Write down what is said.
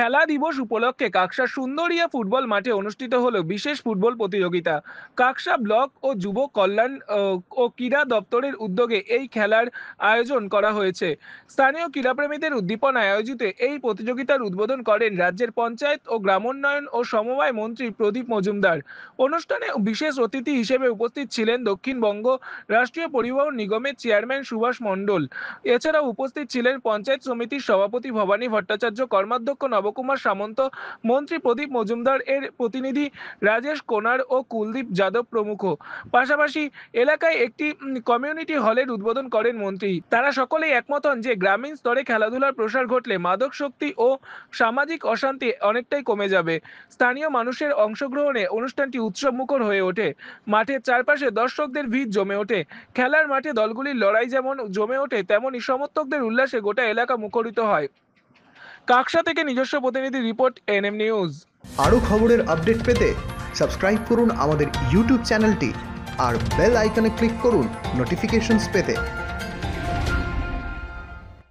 খেলা দিবস উপলক্ষে কাকসার সুন্দরিয়া ফুটবল মাঠে অনুষ্ঠিত হলো বিশেষ ফুটবল প্রতিযোগিতা। কাকসা ব্লক ও যুব কল্যাণ ও ক্রীড়া দপ্তরের উদ্যোগে এই খেলার আয়োজন করা হয়েছে। স্থানীয় ক্রীড়াপ্রেমীদের উদ্দীপনায় আয়োজিত এই প্রতিযোগিতার উদ্বোধন করেন রাজ্যের পঞ্চায়েত ও গ্রামোন্নয়ন ও সমবায় মন্ত্রী প্রদীপ মজুমদার। অনুষ্ঠানে বিশেষ অতিথি হিসেবে উপস্থিত ছিলেন দক্ষিণবঙ্গ রাষ্ট্রীয় পরিবহন নিগমের চেয়ারম্যান সুভাষ মণ্ডল। এছাড়াও উপস্থিত ছিলেন পঞ্চায়েত সমিতির সভাপতি ভবানী ভট্টাচার্য, কর্মাধ্যক্ষ নবকুমার সামন্ত, মন্ত্রী প্রদীপ মজুমদার এর প্রতিনিধি রাজেশ কোনার ও কুলদীপ যাদব প্রমুখ। পাশাপাশি এলাকায় একটি কমিউনিটি হলের উদ্বোধন করেন মন্ত্রী। তারা সকলেই একমত হন যে গ্রামীণ স্তরে খেলাধুলার প্রসার ঘটলে মাদক শক্তি ও সামাজিক অশান্তি অনেকটাই কমে যাবে। স্থানীয় মানুষের অংশগ্রহণে অনুষ্ঠানটি উৎসবমুখর হয়ে ওঠে। মাঠের চারপাশে দর্শকদের ভিড় জমে ওঠে। খেলার মাঠে দলগুলির লড়াই যেমন জমে ওঠে, তেমনি সমর্থকদের উল্লাসে গোটা এলাকা মুখরিত হয়। কাকসা থেকে নিজস্ব প্রতিনিধি রিপোর্ট, এনএম নিউজ। আরও খবরের আপডেট পেতে সাবস্ক্রাইব করুন আমাদের ইউটিউব চ্যানেলটি আর বেল আইকনে ক্লিক করুন নোটিফিকেশনস পেতে।